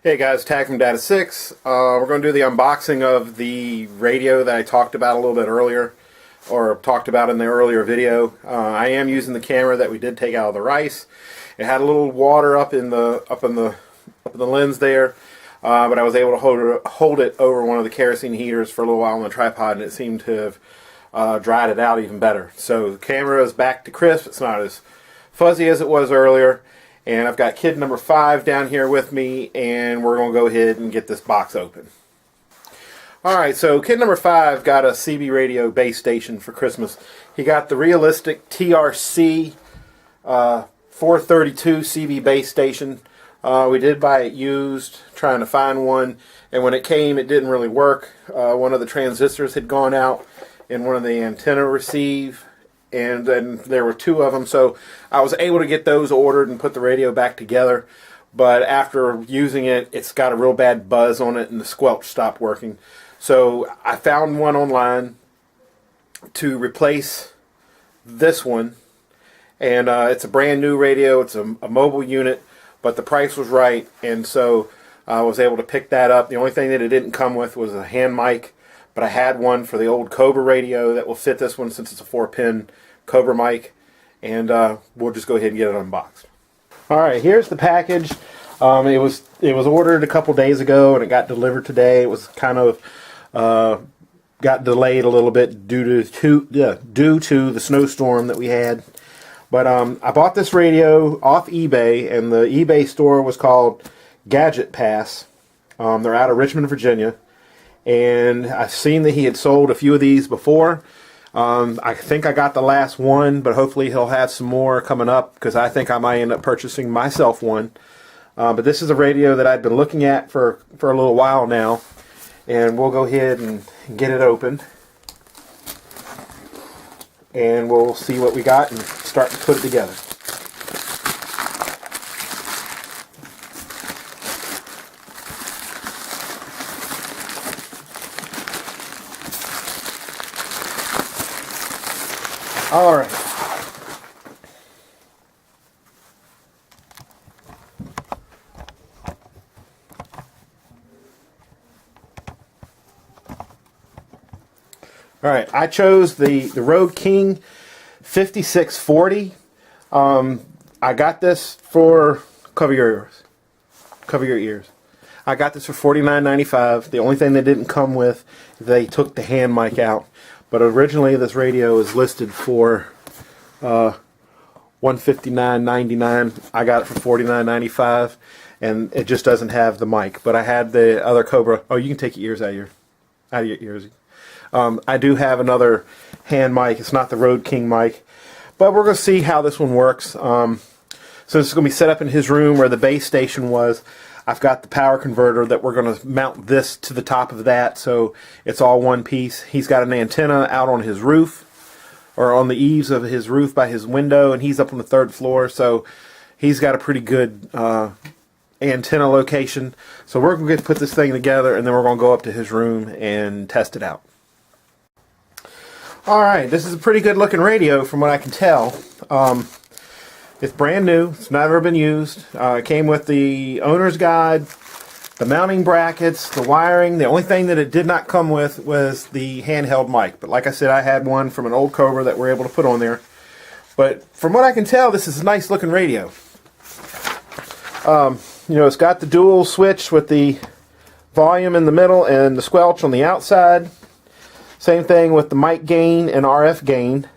Hey guys, Tag from Data 6. We're going to do the unboxing of the radio that I talked about a little bit earlier, or talked about in the earlier video. I am using the camera that we did take out of the rice. It had a little water up in the lens there, but I was able to hold it over one of the kerosene heaters for a little while on the tripod, and it seemed to have dried it out even better. So the camera is back to crisp. It's not as fuzzy as it was earlier. And I've got kid number 5 down here with me, and we're going to go ahead and get this box open. Alright, so kid number 5 got a CB radio base station for Christmas. He got the realistic TRC 432 CB base station. We did buy it used, trying to find one, and when it came it didn't really work. One of the transistors had gone out in one of the antenna receive, and then there were 2 of them, so I was able to get those ordered and put the radio back together. But after using it, it's got a real bad buzz on it, and the squelch stopped working. So I found one online to replace this one, and it's a brand new radio. It's a mobile unit, but the price was right, and so I was able to pick that up. The only thing that it didn't come with was a hand mic, but I had one for the old Cobra radio that will fit this one since it's a 4-pin Cobra mic, and we'll just go ahead and get it unboxed. Alright, here's the package. It was ordered a couple days ago and it got delivered today. It was kind of got delayed a little bit due to the snowstorm that we had. But I bought this radio off eBay, and the eBay store was called Gadget Pass. They're out of Richmond, Virginia. And I've seen that he had sold a few of these before. I think I got the last one, but hopefully he'll have some more coming up, because I think I might end up purchasing myself one. But this is a radio that I've been looking at for a little while now, and we'll go ahead and get it opened, and we'll see what we got and start to put it together. All right. All right, I chose the Road King 5640. I got this for, cover your ears. I got this for $49.95. The only thing they didn't come with, they took the hand mic out. But originally this radio is listed for $159.99. I got it for $49.95, and it just doesn't have the mic. But I had the other Cobra. Oh, you can take your ears out of your ears. I do have another hand mic. It's not the Road King mic, but we're going to see how this one works. So this is going to be set up in his room where the base station was. I've got the power converter that we're going to mount this to the top of that, so it's all one piece. He's got an antenna out on his roof, or on the eaves of his roof by his window, and he's up on the 3rd floor, so he's got a pretty good antenna location. So we're going to put this thing together, and then we're going to go up to his room and test it out. Alright, this is a pretty good looking radio from what I can tell. It's brand new. It's never been used. It came with the owner's guide, the mounting brackets, the wiring. The only thing that it did not come with was the handheld mic. But like I said, I had one from an old Cobra that we're able to put on there. But from what I can tell, this is a nice looking radio. You know, it's got the dual switch with the volume in the middle and the squelch on the outside. Same thing with the mic gain and RF gain.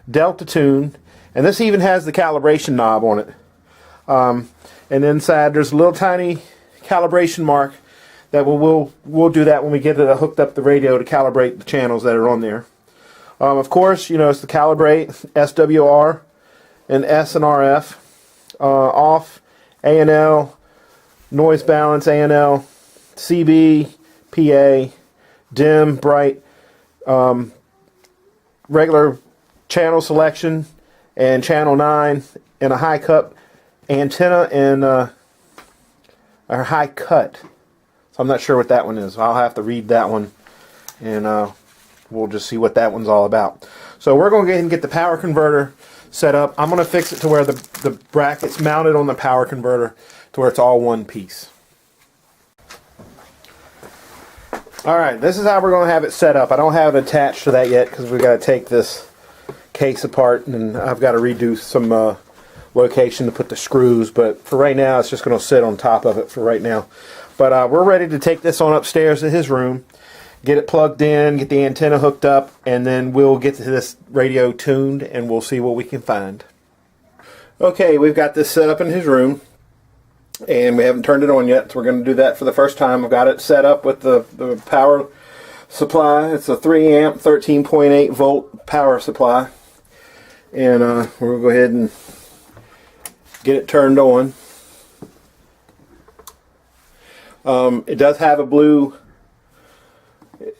Delta tune. And this even has the calibration knob on it. And inside there's a little tiny calibration mark that we'll do that when we get it hooked up the radio to calibrate the channels that are on there. Of course, you know, it's the calibrate, SWR, and S and RF, off, A&L, noise balance, A&L, CB, PA, dim, bright, regular channel selection, and channel 9, and a high cut antenna, and a high cut. So I'm not sure what that one is. I'll have to read that one, and we'll just see what that one's all about. So we're going to go ahead and get the power converter set up. I'm going to fix it to where the bracket's mounted on the power converter to where it's all one piece. Alright, this is how we're going to have it set up. I don't have it attached to that yet because we've got to take this case apart, and I've got to redo some location to put the screws, but for right now it's just going to sit on top of it for right now. But we're ready to take this on upstairs to his room, get it plugged in, get the antenna hooked up, and then we'll get to this radio tuned and we'll see what we can find. Okay, we've got this set up in his room and we haven't turned it on yet, so we're going to do that for the first time. I've got it set up with the power supply. It's a 3 amp 13.8 volt power supply, and we're going to go ahead and get it turned on. It does have a blue,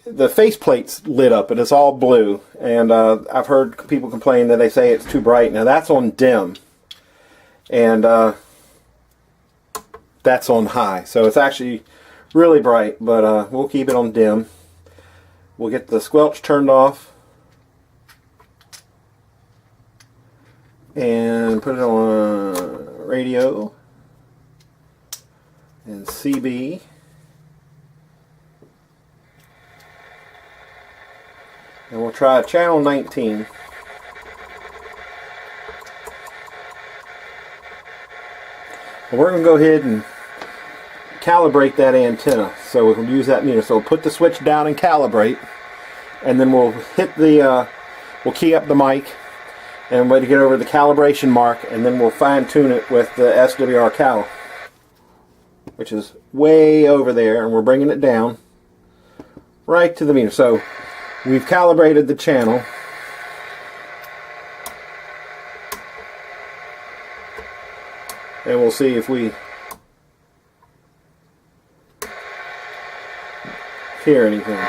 the faceplate's lit up and it's all blue, and I've heard people complain that they say it's too bright. Now that's on dim, and that's on high, so it's actually really bright, but we'll keep it on dim. We'll get the squelch turned off and put it on radio and CB. And we'll try channel 19. And we're going to go ahead and calibrate that antenna, so we can use that meter. So we'll put the switch down and calibrate, and then we'll hit the we'll key up the mic and wait to get over the calibration mark, and then we'll fine tune it with the SWR cal, which is way over there, and we're bringing it down right to the meter. So we've calibrated the channel, and we'll see if we hear anything.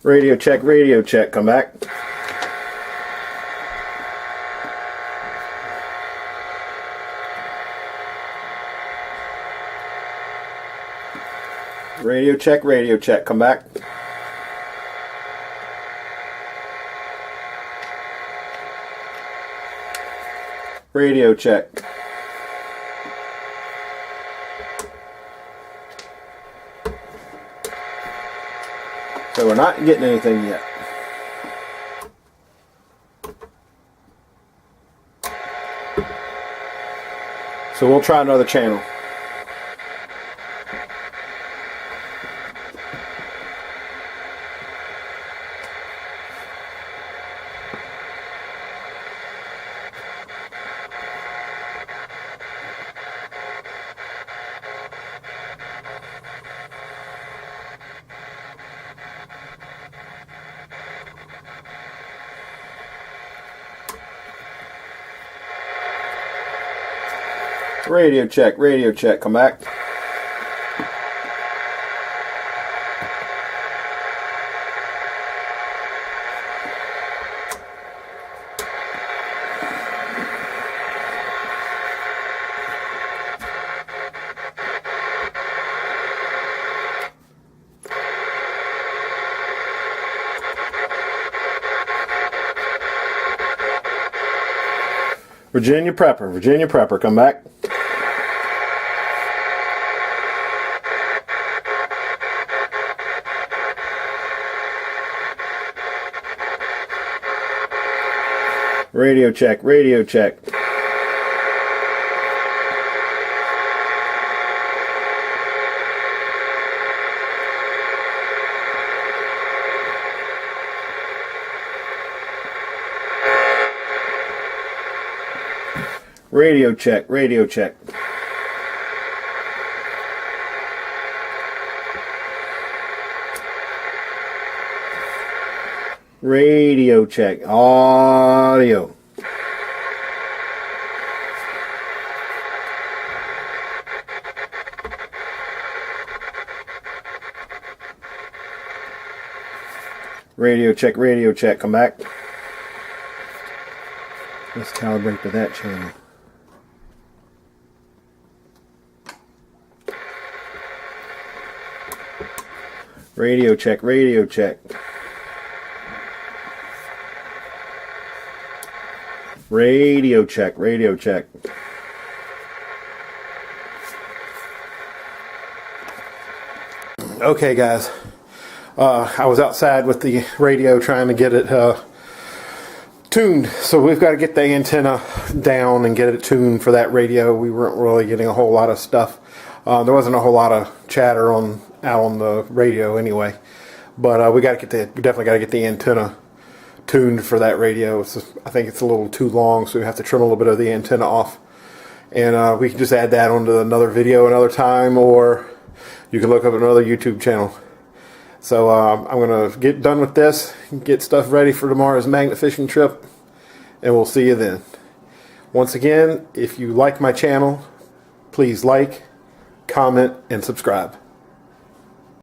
Radio check, come back. Radio check, come back. Radio check. So we're not getting anything yet. So we'll try another channel. Radio check, come back. Virginia Prepper, come back. Radio check. Radio check, radio check. Radio check, audio. Radio check, come back. Let's calibrate to that channel. Radio check. Radio check. Okay, guys. I was outside with the radio trying to get it tuned. So we've got to get the antenna down and get it tuned for that radio. We weren't really getting a whole lot of stuff. There wasn't a whole lot of chatter out on the radio anyway. But we definitely got to get the antenna tuned for that radio. I think it's a little too long, so we have to trim a little bit of the antenna off. And we can just add that onto another video another time, or you can look up another YouTube channel. So I'm going to get done with this, get stuff ready for tomorrow's magnet fishing trip, and we'll see you then. Once again, if you like my channel, please like, comment, and subscribe.